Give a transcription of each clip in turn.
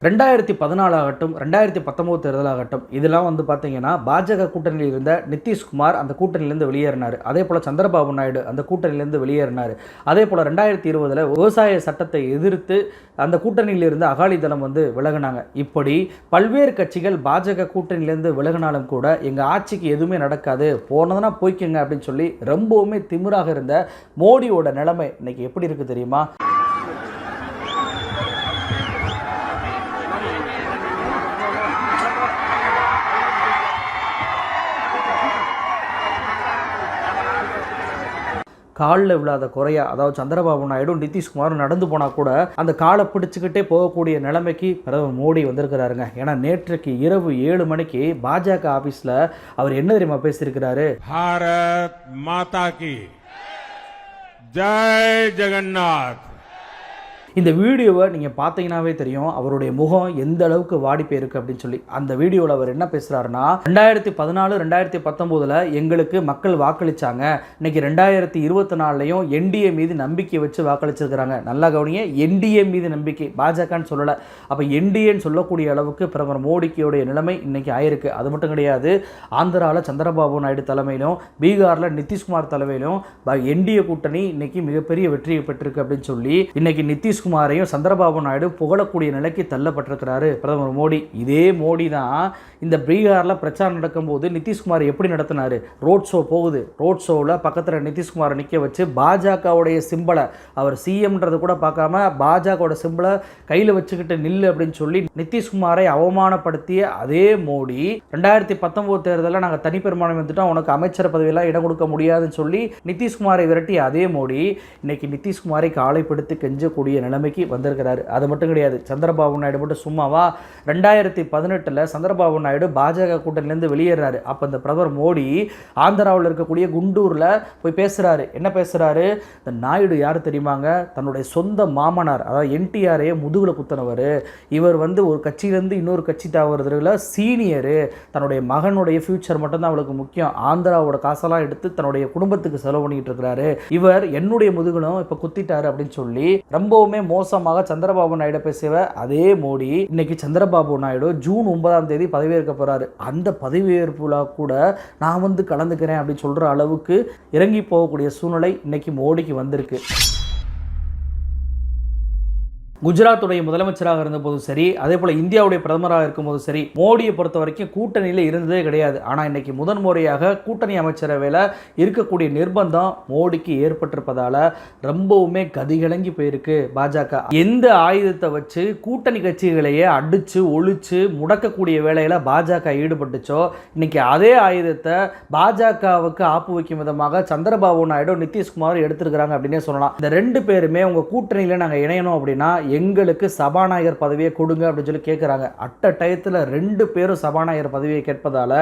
2014 ஆகட்டும் 2019 தேர்தலாகட்டும் இதெல்லாம் பார்த்தீங்கன்னா பாஜக கூட்டணியில் இருந்த நிதிஷ்குமார் அந்த கூட்டணியிலேருந்து வெளியேறினார். அதே போல் சந்திரபாபு நாயுடு அந்த கூட்டணியிலேருந்து வெளியேறினார். அதே போல் 2020 விவசாய சட்டத்தை எதிர்த்து அந்த கூட்டணியில் இருந்த அகாலிதளம் விலகினாங்க. இப்படி பல்வேறு கட்சிகள் பாஜக கூட்டணியிலேருந்து விலகினாலும் கூட எங்கள் ஆட்சிக்கு எதுவுமே நடக்காது, போனதுன்னா போய்க்குங்க அப்படின்னு சொல்லி ரொம்பவுமே திமிராக இருந்த மோடியோட நிலைமை இன்னைக்கு எப்படி இருக்குது தெரியுமா? காலில் விழாத குறையா, அதாவது சந்திரபாபு நாயுடு நிதிஷ்குமாரும் நடந்து போனால் கூட அந்த காலை பிடிச்சிக்கிட்டே போகக்கூடிய நிலைமைக்கு பிரதமர் மோடி வந்திருக்கிறாருங்க. ஏன்னா நேற்றைக்கு இரவு 7 மணிக்கு பாஜக ஆபீஸ்ல அவர் என்ன தெரியுமா பேசியிருக்கிறாரு? பாரத் மாதா கி ஜெய் ஜெகநாத். இந்த வீடியோவை நீங்கள் பார்த்தீங்கன்னாவே தெரியும் அவருடைய முகம் எந்த அளவுக்கு வாடி போயிருக்கு அப்படின்னு சொல்லி. அந்த வீடியோவில் அவர் என்ன பேசுகிறாருன்னா, 2014 2019 எங்களுக்கு மக்கள் வாக்களித்தாங்க, இன்னைக்கு 2024 என்டிஏ மீது நம்பிக்கை வச்சு வாக்களிச்சிருக்கிறாங்க. நல்லா கவனிங்க, என்டிஏ மீது நம்பிக்கை, பாஜகன்னு சொல்லலை. அப்போ என்டிஏன்னு சொல்லக்கூடிய அளவுக்கு பிரதமர் மோடிக்குடைய நிலைமை இன்னைக்கு ஆயிருக்கு. அது மட்டும் கிடையாது, ஆந்திராவில் சந்திரபாபு நாயுடு தலைமையிலும் பீகாரில் நிதிஷ்குமார் தலைமையிலும் என்டிஏ கூட்டணி இன்னைக்கு மிகப்பெரிய வெற்றியை பெற்றிருக்கு அப்படின்னு சொல்லி இன்னைக்கு நிதிஷ்குமாரையும் சந்திரபாபு நாயுடு புகழக்கூடிய நிலைக்கு தள்ளப்பட்டிருக்கிறாரு பிரதமர் மோடி. இதே மோடி தான் இந்த பீகாரில் பிரச்சாரம் நடக்கும்போது நிதிஷ்குமார் எப்படி நடத்தினாரு? ரோட் ஷோ போகுது, ரோட் ஷோவில் பக்கத்தில் நிதிஷ்குமாரை நிற்க வச்சு பாஜகவுடைய சிம்பலை, அவர் சிஎம்ன்றது கூட பார்க்காம பாஜகவோட சிம்பலை கையில் வச்சுக்கிட்டு நில்லு அப்படின்னு சொல்லி நிதிஷ்குமாரை அவமானப்படுத்திய அதே மோடி 2019 தேர்தலில் நாங்கள் தனிப்பெரும்பான்மை வந்துட்டோம், உனக்கு அமைச்சர் பதவியெல்லாம் இடம் கொடுக்க முடியாதுன்னு சொல்லி நிதிஷ்குமாரை விரட்டிய அதே மோடி இன்னைக்கு நிதிஷ்குமாரை காலை பிடித்து கெஞ்சக்கூடிய நிலைமைக்கு வந்திருக்கிறாரு. அது மட்டும் கிடையாது, சந்திரபாபு நாயுடு மட்டும் சும்மாவா? 2018 சந்திரபாபு நாயுடு பாஜக கூட்டணியிலேருந்து வெளியேறாரு. அப்போ இந்த பிரதமர் மோடி ஆந்திராவில் இருக்கக்கூடிய குண்டூரில் போய் பேசுகிறாரு. என்ன பேசுகிறாரு? இந்த நாயுடு யார் தெரியுமாங்க? தன்னுடைய சொந்த மாமனார், அதாவது என்டிஆரையே முதுகுல குத்தனவர். இவர் ஒரு கட்சியிலேருந்து இன்னொரு கட்சி தாவறதுல சீனியரு. தன்னுடைய மகனுடைய ஃபியூச்சர் மட்டும்தான் அவளுக்கு முக்கியம். ஆந்திராவோட காசெல்லாம் எடுத்து தன்னுடைய குடும்பத்துக்கு செலவு பண்ணிட்டு இருக்கிறாரு. இவர் என்னுடைய முதுகுலும் இப்போ குத்திட்டாரு அப்படின்னு சொல்லி ரொம்பவுமே மோசமாக சந்திரபாபு நாயுடு பேசியவர் அதே மோடி இன்னைக்கு சந்திரபாபு நாயுடு ஜூன் 9 பதவியேற்க போறாரு. அந்த பதவியேற்புல கூட நான் கலந்துக்கிறேன் அப்படின்னு சொல்ற அளவுக்கு இறங்கி போகக்கூடிய சூழ்நிலை இன்னைக்கு மோடிக்கு வந்திருக்கு. குஜராத்துடைய முதலமைச்சராக இருந்தபோதும் சரி, அதே போல் இந்தியாவுடைய பிரதமராக இருக்கும்போதும் சரி, மோடியை பொறுத்த வரைக்கும் கூட்டணியில் இருந்ததே கிடையாது. ஆனால் இன்னைக்கு முதன்முறையாக கூட்டணி அமைச்சரவையில் இருக்கக்கூடிய நிர்பந்தம் மோடிக்கு ஏற்பட்டிருப்பதால் ரொம்பவுமே கதிகலங்கி போயிருக்கு பாஜக. எந்த ஆயுதத்தை வச்சு கூட்டணி கட்சிகளையே அடித்து ஒழிச்சு முடக்கக்கூடிய வேலையில் பாஜக ஈடுபட்டுச்சோ, இன்னைக்கு அதே ஆயுதத்தை பாஜகவுக்கு ஆப்பு வைக்கும் விதமாக சந்திரபாபு நாயுடு நிதிஷ்குமார் எடுத்திருக்கிறாங்க அப்படின்னே சொல்லலாம். இந்த 2 பேருமே உங்கள் கூட்டணியில் நாங்கள் இணையணும் அப்படின்னா எங்களுக்கு சபாநாயகர் பதவியை கொடுங்க அப்படின்னு சொல்லி கேட்குறாங்க. அட்ட டயத்தில் 2 பேரும் சபாநாயகர் பதவியை கேட்பதால்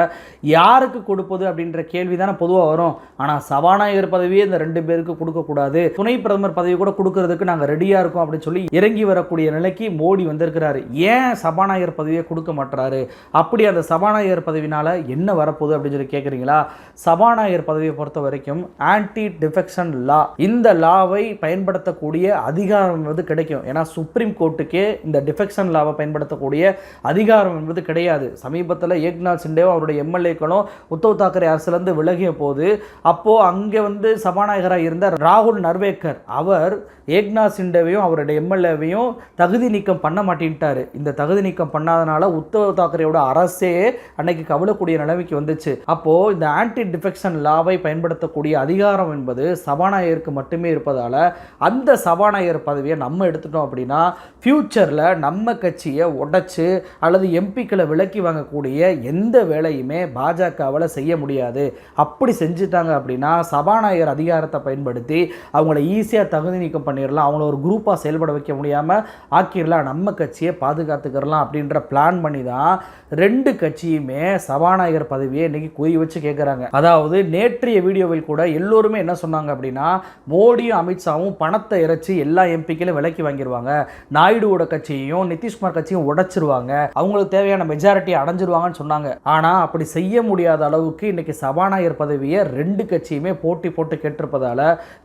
யாருக்கு கொடுப்பது அப்படின்ற கேள்வி தானே பொதுவாக வரும். ஆனால் சபாநாயகர் பதவியே இந்த 2 பேருக்கு கொடுக்கக்கூடாது, துணை பிரதமர் பதவி கூட கொடுக்கறதுக்கு நாங்கள் ரெடியாக இருக்கோம் அப்படின்னு சொல்லி இறங்கி வரக்கூடிய நிலைக்கு மோடி வந்திருக்கிறாரு. ஏன் சபாநாயகர் பதவியை கொடுக்க மாட்டாரு? அப்படி அந்த சபாநாயகர் பதவினால என்ன வரப்போகுது அப்படின்னு சொல்லி கேட்குறீங்களா? சபாநாயகர் பதவியை பொறுத்த வரைக்கும் ஆன்டி டிஃபெக்ஷன் லா, இந்த லாவை பயன்படுத்தக்கூடிய அதிகாரம் கிடைக்கும். ஏன்னா சுப்ரீம் கோர்ட்டுக்கே இந்த டிஃபெக்ஷன் லாவை பயன்படுத்தக்கூடிய அதிகாரம் என்பது கிடையாது. சமீபத்தில் ஏக்நாத் சிண்டேவும் அவருடைய எம்எல்ஏக்களும் உத்தவ் தாக்கரே அரசிலிருந்து விலகிய போது அப்போது அங்கே சபாநாயகராக இருந்த ராகுல் நர்வேக்கர் அவர் ஏக்நாத் சிண்டேவையும் அவருடைய எம்எல்ஏவையும் தகுதி நீக்கம் பண்ண மாட்டேன்ட்டார். இந்த தகுதி நீக்கம் பண்ணாதனால உத்தவ் தாக்கரேயோட அரசே அன்னைக்கு கவலக்கூடிய நிலைமைக்கு வந்துச்சு. அப்போது இந்த ஆன்டி டிஃபெக்ஷன் லாவை பயன்படுத்தக்கூடிய அதிகாரம் என்பது சபாநாயகருக்கு மட்டுமே இருப்பதால் அந்த சபாநாயகர் பதவியை நம்ம எடுத்துட்டோம் அப்படின்னா ஃபியூச்சரில் நம்ம கட்சியை உடைச்சு அல்லது எம்பிக்களை விலக்கி வாங்கக்கூடிய எந்த வேலையுமே பாஜகவால் செய்ய முடியாது. அப்படி செஞ்சுட்டாங்க அப்படின்னா சபாநாயகர் அதிகாரத்தை பயன்படுத்தி அவங்கள ஈஸியாக தகுதி நீக்கம் பண்ணிடலாம், அவங்கள ஒரு குரூப்பாக செயல்பட வைக்க முடியாமல் ஆக்கிடலாம், நம்ம கட்சியை பாதுகாத்துக்கிறலாம் அப்படின்ற பிளான் பண்ணி தான் 2 கட்சியுமே சபாநாயகர் பதவியை இன்னைக்கு குறி வச்சு கேட்குறாங்க. அதாவது நேற்றைய வீடியோவில் கூட எல்லோருமே என்ன சொன்னாங்க அப்படின்னா, மோடியும் அமித்ஷாவும் பணத்தை இறைச்சி எல்லா எம்பிக்களையும் விலக்கி வாங்கிடுவாங்க, நாயுடுவோட கட்சியையும் நிதிஷ்குமார் கட்சியும் உடைச்சிருவாங்க, அவங்களுக்கு தேவையான மெஜாரிட்டி அடைஞ்சிருவாங்கன்னு சொன்னாங்க. ஆனால் அப்படி செய்ய முடியாத அளவுக்கு இன்னைக்கு சபாநாயகர் பதவியை ரெண்டு கட்சியுமே போட்டி போட்டு கேட்டிருப்பதால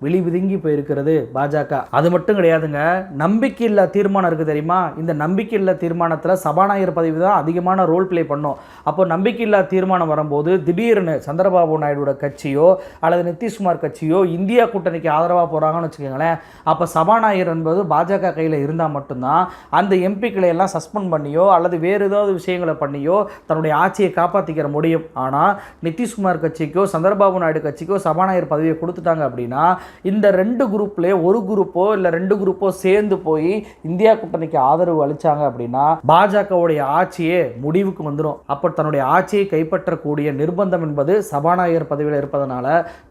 விழிவிதுங்கி போயிருக்கிறது பாஜக. அது மட்டும் கிடையாதுங்க, நம்பிக்கையில்லா தீர்மானம் இருக்கு தெரியுமா? இந்த நம்பிக்கையில்லா தீர்மானத்தில் சபாநாயகர் பதவி தான் அதிகமான ரோல் பிளே பண்ணும். அப்போ நம்பிக்கையில்லா தீர்மானம் வரும்போது திடீர்னு சந்திரபாபு நாயுடுவோட கட்சியோ அல்லது நிதிஷ்குமார் கட்சியோ இந்தியா கூட்டணிக்கு ஆதரவாக போகிறாங்கன்னு வச்சுக்கோங்களேன். அப்போ சபாநாயகர் என்பது பாஜக கையில் இருந்தால் மட்டும்தான் அந்த எம்பிக்களை எல்லாம் சஸ்பெண்ட் பண்ணியோ அல்லது வேறு ஏதாவது விஷயங்களை பண்ணியோ தன்னுடைய ஆட்சியை காப்பாற்றிக்கிற முடியும். ஆனால் நிதிஷ்குமார் கட்சிக்கோ சந்திரபாபு நாயுடு கட்சிக்கோ சபாநாயகர் பதவியை கொடுத்துட்டாங்க அப்படின்னா இந்த ரெண்டு குரூப்லேயே ஒரு குரூப்போ இல்லை ரெண்டு குரூப்போ சேர்ந்து போய் இந்தியா கூட்டணிக்கு ஆதரவு அளித்தாங்க அப்படின்னா பாஜகவுடைய ஆட்சியே முடிவுக்கு வந்துடும். அப்போ தன்னுடைய ஆட்சியை கைப்பற்றக்கூடிய நிர்பந்தம் என்பது சபாநாயகர் பதவியில் இருப்பதனால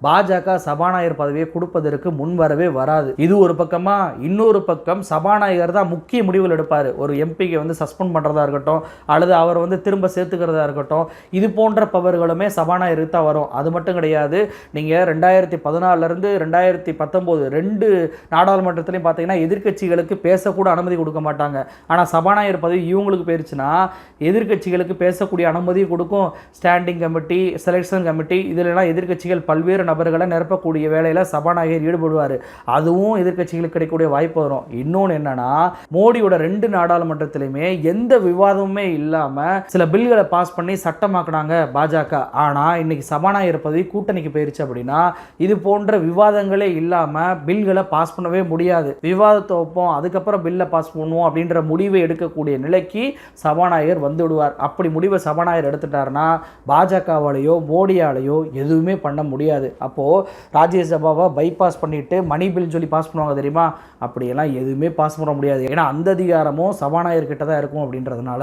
பாஜக சபாநாயகர் பதவியை கொடுப்பதற்கு முன்வரவே வராது. இது ஒரு பக்கமா, இன்னொரு பக்கம் சபாநாயகர் தான் முக்கிய முடிவுகள் எடுப்பார். ஒரு எம்பிக்கு வந்து சஸ்பெண்ட் பண்ணுறதா இருக்கட்டும் அல்லது அவர் வந்து திரும்ப சேர்த்துக்கிறதா இருக்கட்டும், இது போன்ற பவர்களுமே சபாநாயகருக்கு தான் வரும். அது மட்டும் கிடையாது, நீங்கள் 2014 2019 ரெண்டு நாடாளுமன்றத்திலையும் பார்த்தீங்கன்னா எதிர்க்கட்சிகளுக்கு பேசக்கூட அனுமதி கொடுக்க மாட்டாங்க. ஆனால் சபாநாயகர் பதவி இவங்களுக்கு போயிருச்சுன்னா எதிர்க்கட்சிகளுக்கு பேசக்கூடிய அனுமதி கொடுக்கும். ஸ்டாண்டிங் கமிட்டி, செலெக்ஷன் கமிட்டி, இதிலெல்லாம் எதிர்க்கட்சிகள் பல்வேறு நபர்களை நிரப்பக்கூடிய வேலையில் சபாநாயகர் ஈடுபடுவார். அதுவும் எதிர்க்கட்சிகளுக்கு கிடைக்கக்கூடிய வாய்ப்பு வரும். இன்னொன்று என்னன்னா, மோடியோட ரெண்டு நாடாளுமன்றத்திலுமே எந்த விவாதமுமே இல்லாமல் சில பில்களை பாஸ் பண்ணி சட்டமாக்குனாங்க பாஜக. ஆனால் இன்னைக்கு சபாநாயகர் பதவி கூட்டணிக்கு போயிருச்சு அப்படின்னா இது போன்ற விவாதங்களே இல்லாமல் பில்களை பாஸ் பண்ணவே முடியாது. விவாதத்தை வைப்போம், அதுக்கப்புறம் பில்லை பாஸ் பண்ணுவோம் அப்படின்ற முடிவை எடுக்கக்கூடிய நிலைக்கு சபாநாயகர் வந்து விடுவார். அப்படி முடிவை சபாநாயகர் எடுத்துட்டாருன்னா பாஜகவாலேயோ மோடியாலேயோ எதுவுமே பண்ண முடியாது. அப்போது ராஜ்யசபாவை பைபாஸ் பண்ணிட்டு மணி பில் சொல்லி பாஸ் பண்ணுவாங்க தெரியுமா? அப்படியெல்லாம் எதுவுமே பாஸ் பண்ண முடியாது. ஏன்னா அந்த அதிகாரமும் சபாநாயகர் கிட்ட தான் இருக்கும். அப்படின்றதுனால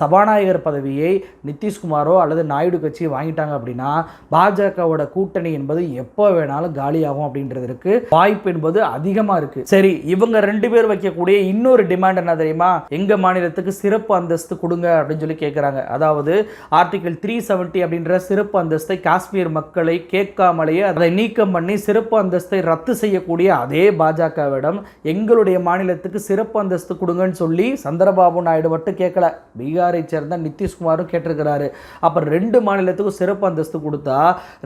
சபாநாயகர் பதவியை நிதிஷ்குமாரோ அல்லது நாயுடு கட்சி வாங்கிட்டாங்க அப்படின்னா பாஜகவோட கூட்டணி என்பது எப்போ வேணாலும் காலியாகும் அப்படின்றதுக்கு வாய்ப்பு என்பது அதிகமாக இருக்கு. சரி, இவங்க ரெண்டு பேர் வைக்கக்கூடிய இன்னொரு டிமாண்ட் என்ன தெரியுமா? எங்க மாநிலத்துக்கு சிறப்பு அந்தஸ்து கொடுங்க அப்படின்னு சொல்லி கேட்குறாங்க. அதாவது ஆர்டிகல் 370 அப்படின்ற சிறப்பு அந்தஸ்தை காஷ்மீர் மக்களை கேட்காமலேயே அதை நீக்கம் பண்ணி சிறப்பு அந்தஸ்தை ரத்து செய்யக்கூடிய அதே பாஜகவிடம் எங்களுடைய மாநிலத்துக்கு சிறப்பு அந்தஸ்து கொடுங்கன்னு சொல்லி சந்திரபாபு நாயுடு மட்டும் கேட்கல, பீகாரை சேர்ந்த நிதிஷ்குமாரும் கேட்டிருக்கிறாரு. அப்ப ரெண்டு மாநிலத்துக்கும் சிறப்பு அந்தஸ்து கொடுத்தா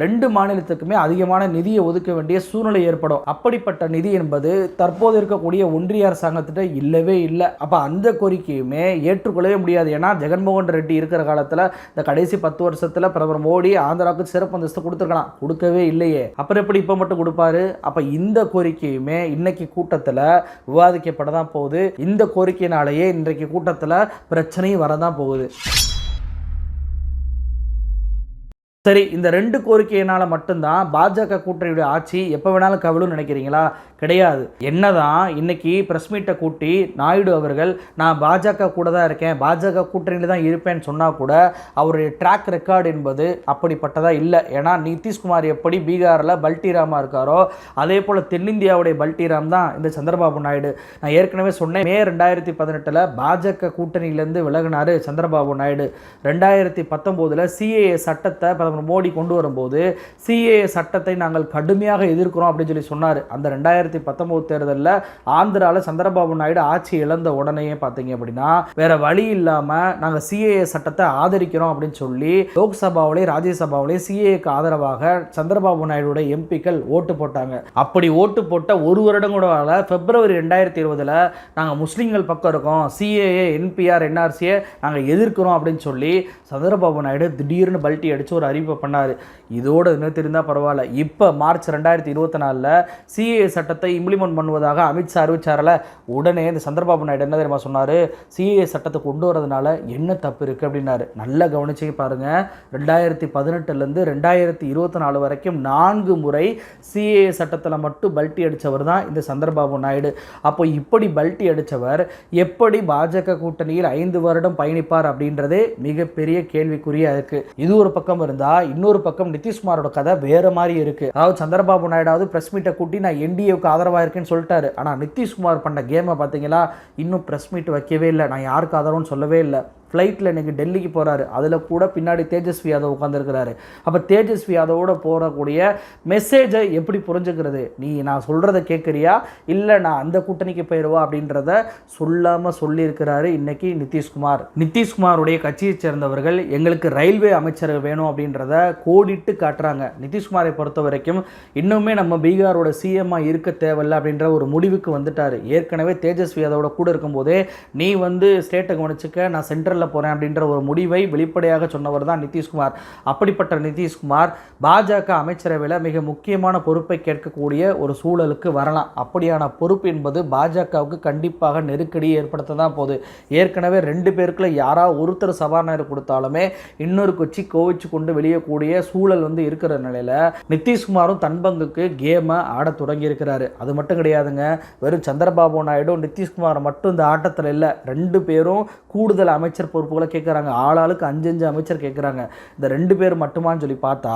ரெண்டு மாநிலத்துக்குமே அதிகமான நிதியை ஒதுக்க வேண்டிய சூழ்நிலை ஏற்படும். அப்படிப்பட்ட நிதி என்பது தற்போது இருக்கக்கூடிய ஒன்றிய அரசாங்கத்திட்ட இல்லவே இல்லை. அப்ப அந்த கோரிக்கையுமே ஏற்றுக்கொள்ளவே முடியாது. ஏன்னா ஜெகன்மோகன் ரெட்டி இருக்கிற காலத்தில் இந்த கடைசி 10 வருஷத்துல பிரதமர் மோடி ஆந்திராவுக்கு சிறப்பு அந்தஸ்து கொடுத்துருக்கலாம், கொடுக்கவே இல்லையே. அப்புறம் எப்படி இப்ப மட்டும் கொடுப்பாரு? அப்ப இந்த கோரிக்கையுமே இன்னைக்கு கூட்டத்தில் விவாதிக்கப்பட தான் போகுது. இந்த கோரிக்கையினாலேயே இன்றைக்கு கூட்டத்தில் பிரச்சனையும் வரதான் போகுது. சரி, இந்த ரெண்டு கோரிக்கையினால மட்டும்தான் பாஜக கூட்டணியுடைய ஆட்சி எப்போ வேணாலும் கவிழும் நினைக்கிறீங்களா? கிடையாது. என்னதான் இன்னைக்கு பிரஸ் மீட்டை கூட்டி நாயுடு அவர்கள் நான் பாஜக கூட தான் இருக்கேன், பாஜக கூட்டணியில் தான் இருப்பேன்னு சொன்னால் கூட அவருடைய ட்ராக் ரெக்கார்டு என்பது அப்படிப்பட்டதாக இல்லை. ஏன்னா நிதிஷ்குமார் எப்படி பீகாரில் பல்டிராமா இருக்காரோ அதே போல் தென்னிந்தியாவுடைய பல்டிராம் தான் இந்த சந்திரபாபு நாயுடு. நான் ஏற்கனவே சொன்னேன், மே 2018 பாஜக கூட்டணியிலேருந்து விலகினார் சந்திரபாபு நாயுடு. 2019 சிஏஏ சட்டத்தை பிரதமர் மோடி கொண்டு வரும்போது சிஏஏ சட்டத்தை நாங்கள் கடுமையாக எதிர்க்கிறோம் அப்படின்னு சொல்லி சொன்னார். அந்த 2019 தேர்தலில் ஆந்திராவில் சந்திரபாபு நாயுடு ஆட்சி இழந்த உடனே பார்த்தீங்க அப்படின்னா வேற வழி இல்லாமல் நாங்கள் சிஏஏ சட்டத்தை ஆதரிக்கிறோம் அப்படின்னு சொல்லி லோக்சபாவிலே ராஜ்யசபாவிலே சிஏஏக்கு ஆதரவாக சந்திரபாபு நாயுடைய எம்பிக்கள் ஓட்டு போட்டாங்க. அப்படி ஓட்டு போட்ட ஒரு வருடம் கூட பிப்ரவரி 2020 நாங்கள் முஸ்லீம்கள் பக்கம் இருக்கோம், சிஏஏ என்பிஆர் என்ஆர்சியை நாங்கள் எதிர்க்கிறோம் அப்படின்னு சொல்லி சந்திரபாபு நாயுடு திடீர்னு பல்ட்டி அடிச்சு ஒரு அறிவிப்பு பண்ணார். இதோடு நிறுத்திருந்தால் பரவாயில்ல. இப்போ மார்ச் 2024 சிஏஏ சட்டத்தை இம்ப்ளிமெண்ட் பண்ணுவதாக அமித்ஷா அறிவிச்சாரில் உடனே இந்த சந்திரபாபு நாயுடு என்ன தெரியுமா சொன்னார்? சிஏஏ சட்டத்தை கொண்டு வரதுனால என்ன தப்பு இருக்குது அப்படின்னாரு. நல்லா கவனிச்சு பாருங்க, 2018 2024 வரைக்கும் 4 முறை சிஏஏ சட்டத்தில் மட்டும் பல்ட்டி அடித்தவர் தான் இந்த சந்திரபாபு நாயுடு. அப்போ இப்படி பல்ட்டி அடித்தவர் எப்படி பாஜக கூட்டணியில் 5 வருடம் பயணிப்பார் அப்படின்றதே மிகப்பெரிய கேள்விக்குறியாக இருக்குது. இது ஒரு பக்கம் இருந்தால் இன்னொரு பக்கம் நிதிஷ்குமாரோட கதை வேற மாதிரி இருக்கு. அதாவது சந்திரபாபு நாயுடாவது பிரஸ் மீட்டை கூட்டி நான் என்டிஏவுக்கு ஆதரவாக இருக்கேன்னு சொல்லிட்டாரு. ஆனால் நிதிஷ்குமார் பண்ண கேமை பார்த்தீங்களா? இன்னும் பிரஸ் மீட் வைக்கவே இல்லை, நான் யாருக்கு ஆதரவுன்னு சொல்லவே இல்லை. ஃப்ளைட்டில் இன்றைக்கி டெல்லிக்கு போகிறாரு, அதில் கூட பின்னாடி தேஜஸ்வி யாதவ் உட்காந்துருக்கிறாரு. அப்போ தேஜஸ்வி யாதவோட போகக்கூடிய மெசேஜை எப்படி புரிஞ்சுக்கிறது? நீ நான் சொல்கிறத கேட்குறியா இல்லை நான் அந்த கூட்டணிக்கு போயிடுவா அப்படின்றத சொல்லாமல் சொல்லியிருக்கிறாரு இன்றைக்கி நிதிஷ்குமார். நிதிஷ்குமாருடைய கட்சியை சேர்ந்தவர்கள் எங்களுக்கு ரயில்வே அமைச்சர் வேணும் அப்படின்றத கோடிட்டு காட்டுறாங்க. நிதிஷ்குமாரை பொறுத்த வரைக்கும் இன்னுமே நம்ம பீகாரோட சிஎம்மாக இருக்க தேவையில்லை அப்படின்ற ஒரு முடிவுக்கு வந்துட்டார். ஏற்கனவே தேஜஸ்வி யாதவோட கூட இருக்கும்போதே நீ ஸ்டேட்டை கவனிச்சுக்க, நான் சென்ட்ரலில் போகிறேன் அப்படின்ற ஒரு முடிவை வெளிப்படையாக சொன்னவர் தான் நிதிஷ்குமார். அப்படிப்பட்ட நிதிஷ்குமார் பாஜக அமைச்சரவையில் மிக முக்கியமான பொறுப்பை கேட்கக்கூடிய ஒரு சூழலுக்கு வரலாம். அப்படியான பொறுப்பு என்பது பாஜகவுக்கு கண்டிப்பாக நெருக்கடியை ஏற்படுத்த தான் போகுது. ஏற்கனவே 2 பேருக்குள்ள யாராவது ஒருத்தர் சபாநாயகர் கொடுத்தாலுமே இன்னொரு கட்சி கோவிச்சு கொண்டு வெளியக்கூடிய சூழல் இருக்கிற நிலையில் நிதிஷ்குமாரும் தன் பங்குக்கு கேமை ஆட தொடங்கி இருக்கிறாரு. அது மட்டும் கிடையாதுங்க, வெறும் சந்திரபாபு நாயுடு நிதிஷ்குமார் மட்டும் இந்த ஆட்டத்தில் இல்லை. 2 பேரும் கூடுதல் அமைச்சர் பொறுப்புகளை கேட்குறாங்க. ஆளாளுக்கு 5 அமைச்சர் கேட்குறாங்க. இந்த 2 பேர் மட்டுமான்னு சொல்லி பார்த்தா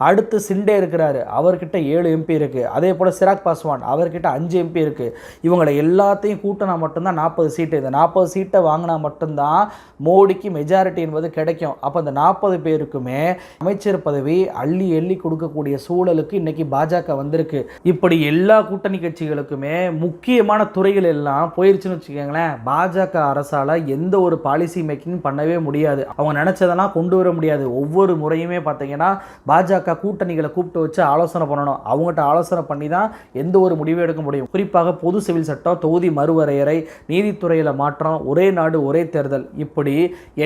அடுத்து சிண்டே இருக்கிறாரு, அவர்கிட்ட 7 MP இருக்குது. அதே போல் சிராக் பாஸ்வான் அவர்கிட்ட 5 MP இருக்குது. இவங்களை எல்லாத்தையும் கூட்டினா மட்டும்தான் 40 சீட்டு. இந்த 40 சீட்டை வாங்கினா மட்டும்தான் மோடிக்கு மெஜாரிட்டி என்பது கிடைக்கும். அப்போ இந்த 40 பேருக்குமே அமைச்சர் பதவி அள்ளி எள்ளி கொடுக்கக்கூடிய சூழலுக்கு இன்னைக்கு பாஜக வந்திருக்கு. இப்படி எல்லா கூட்டணி கட்சிகளுக்குமே முக்கியமான துறைகள் எல்லாம் போயிருச்சுன்னு வச்சுக்கோங்களேன், பாஜக அரசால் எந்த ஒரு பாலிசி மேக்கிங் பண்ணவே முடியாது. அவங்க நினச்சதெல்லாம் கொண்டு வர முடியாது. ஒவ்வொரு முறையுமே பார்த்தீங்கன்னா பாஜக கூட்டணிகளை கூப்பிட்டு வச்சு ஆலோசனை பண்ணணும். அவங்ககிட்ட ஆலோசனை பண்ணி தான் எந்த ஒரு முடிவு எடுக்க முடியும். குறிப்பாக பொது சிவில் சட்டம், தொகுதி மறுவரையறை, நீதித்துறையில் மாற்றம், ஒரே நாடு ஒரே தேர்தல், இப்படி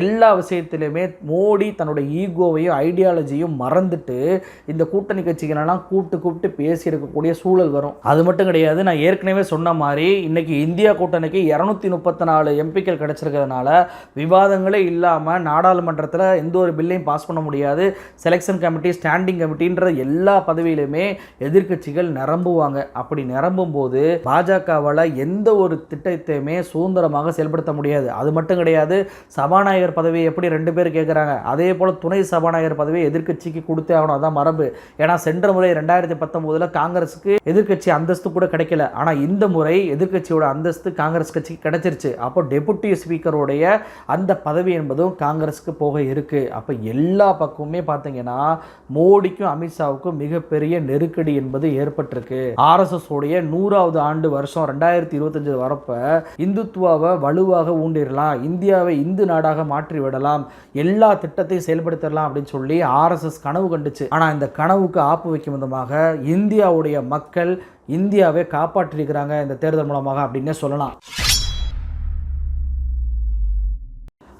எல்லா விஷயத்திலுமே மோடி தன்னுடைய ஈகோவையும் ஐடியாலஜியும் மறந்துட்டு இந்த கூட்டணி கட்சிகளெல்லாம் கூப்பிட்டு பேசி எடுக்கக்கூடிய சூழல் வரும். அது மட்டும் கிடையாது, நான் ஏற்கனவே சொன்ன மாதிரி இன்னைக்கு இந்தியா கூட்டணிக்கு 234 எம்பிக்கள் கிடைச்சிருக்கிறதுனால விவாதங்களே இல்லாமல் நாடாளுமன்றத்தில் எந்த ஒரு பில்லையும் பாஸ் பண்ண முடியாது. செலெக்ஷன் கமிட்டி, ஸ்டாண்டிங் கமிட்டின்ற எல்லா பதவியிலுமே எதிர்க்கட்சிகள் நிரம்புவாங்க. அப்படி நிரம்பும் போது பாஜகவால் எந்த ஒரு திட்டத்தையுமே சுதந்திரமாக செயல்படுத்த முடியாது. அது மட்டும் கிடையாது, சபாநாயகர் பதவியை எப்படி 2 பேர் கேட்குறாங்க, அதே போல் துணை சபாநாயகர் பதவியை எதிர்க்கட்சிக்கு கொடுத்தே ஆகணும். அதான் மரபு. ஏன்னா சென்ற முறை 2019 காங்கிரஸுக்கு எதிர்க்கட்சி அந்தஸ்து கூட கிடைக்கல. ஆனால் இந்த முறை எதிர்க்கட்சியோட அந்தஸ்து காங்கிரஸ் கட்சிக்கு கிடைச்சிருச்சு. அப்போ டெபுட்டி ஸ்பீக்கருடைய அந்த பதவி என்பதும் காங்கிரஸுக்கு போக இருக்கு. அப்போ எல்லா பக்கமுமே பார்த்தீங்கன்னா மோடிக்கும் அமித்ஷாவுக்கும் மிகப்பெரிய நெருக்கடி என்பது ஏற்பட்டிருக்கு. RSS உடைய 100வது ஆண்டு வருஷம் 2025 வரப்ப இந்துத்துவாவை வலுவாக ஊண்டிடலாம், இந்தியாவை இந்து நாடாக மாற்றி விடலாம், எல்லா திட்டத்தையும் செயல்படுத்தலாம் அப்படின்னு சொல்லி RSS கனவு கண்டுச்சு. ஆனால் இந்த கனவுக்கு ஆப்பு வைக்கும் விதமாக இந்தியாவுடைய மக்கள் இந்தியாவை காப்பாற்றிருக்கிறாங்க இந்த தேர்தல் மூலமாக அப்படின்னே சொல்லலாம்.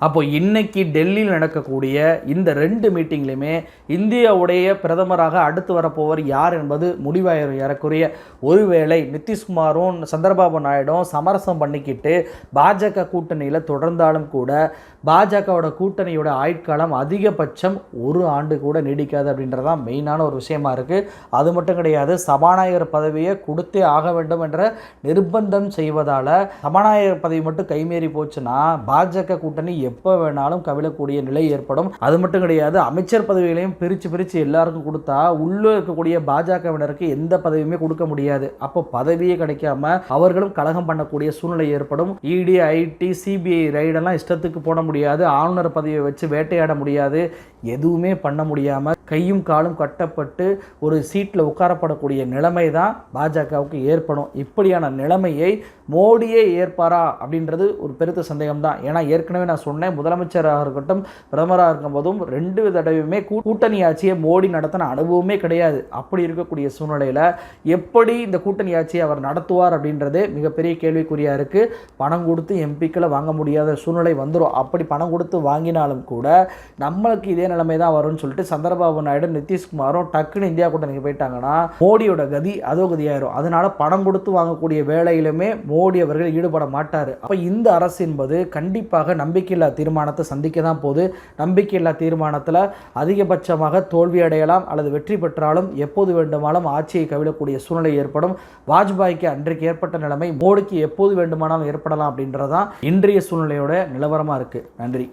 அப்போ இன்னைக்கு டெல்லியில் நடக்கக்கூடிய இந்த 2 மீட்டிங்லையுமே இந்தியாவுடைய பிரதமராக அடுத்து வரப்போவர் யார் என்பது முடிவாயிரும். ஏறக்குறைய ஒருவேளை நிதிஷ்குமாரும் சந்திரபாபு நாயுடும் சமரசம் பண்ணிக்கிட்டு பாஜக கூட்டணியில் தொடர்ந்தாலும் கூட பாஜகவோட கூட்டணியோட ஆயுட்காலம் அதிகபட்சம் 1 ஆண்டு கூட நீடிக்காது அப்படின்றதான் மெயினான ஒரு விஷயமா இருக்குது. அது மட்டும் கிடையாது, சபாநாயகர் பதவியை கொடுத்தே ஆக வேண்டும் என்ற நிர்பந்தம் செய்வதால் சபாநாயகர் பதவி மட்டும் கைமீறி போச்சுன்னா பாஜக கூட்டணி எப்போ வேணாலும் கவிழக்கூடிய நிலை ஏற்படும். அது மட்டும் கிடையாது, அமைச்சர் பதவிகளையும் பிரித்து எல்லாருக்கும் கொடுத்தா உள்ளே இருக்கக்கூடிய பாஜகவினருக்கு எந்த பதவியுமே கொடுக்க முடியாது. அப்போ பதவியே கிடைக்காம அவர்களும் கலகம் பண்ணக்கூடிய சூழ்நிலை ஏற்படும். இடி, ஐடி, சிபிஐ ரைடெல்லாம் இஷ்டத்துக்கு போட முடியாது, ஆளுநர் பதவியை வச்சு வேட்டையாட முடியாது, எதுவுமே பண்ண முடியாமல் கையும் காலும் கட்டப்பட்டு ஒரு சீட்டில் உட்காரப்படக்கூடிய நிலைமை தான் பாஜகவுக்கு ஏற்படும். இப்படியான நிலைமையை மோடியே ஏற்பாரா அப்படின்றது ஒரு பெருத்த சந்தேகம் தான். ஏன்னா ஏற்கனவே நான் சொன்னேன், முதலமைச்சராக இருக்கட்டும் பிரதமராக இருக்கும் போதும் 2 தடவையுமே கூட்டணி ஆட்சியை மோடி நடத்தின அனுபவமே கிடையாது. அப்படி இருக்கக்கூடிய சூழ்நிலையில் எப்படி இந்த கூட்டணி ஆட்சியை அவர் நடத்துவார் அப்படின்றதே மிகப்பெரிய கேள்விக்குறியாக இருக்குது. பணம் கொடுத்து எம்பிக்களை வாங்க முடியாத சூழ்நிலை வந்துடும். அப்படி பணம் கொடுத்து வாங்கினாலும் கூட நம்மளுக்கு இதே நிலைமை தான் வரும்னு சொல்லிட்டு சந்திரபாபு நாயுடு நிதிஷ்குமாரும் டக்குன்னு இந்தியா கூட்டணிக்கு போயிட்டாங்கன்னா மோடியோட கதி அதோ கதியாயிரும். அதனால பணம் கொடுத்து வாங்கக்கூடிய வேலையிலுமே மோடி அவர்கள் ஈடுபட மாட்டார். அப்போ இந்த அரசு என்பது கண்டிப்பாக நம்பிக்கையில்லா தீர்மானத்தை சந்திக்க தான் போகுது. நம்பிக்கையில்லா தீர்மானத்தில் அதிகபட்சமாக தோல்வி அடையலாம் அல்லது வெற்றி பெற்றாலும் எப்போது வேண்டுமானாலும் ஆட்சியை கவிழக்கூடிய சூழ்நிலை ஏற்படும். வாஜ்பாய்க்கு அன்றைக்கு ஏற்பட்ட நிலைமை மோடிக்கு எப்போது வேண்டுமானாலும் ஏற்படலாம் அப்படின்றதான் இன்றைய சூழ்நிலையோட நிலவரமாக இருக்குது. நன்றி.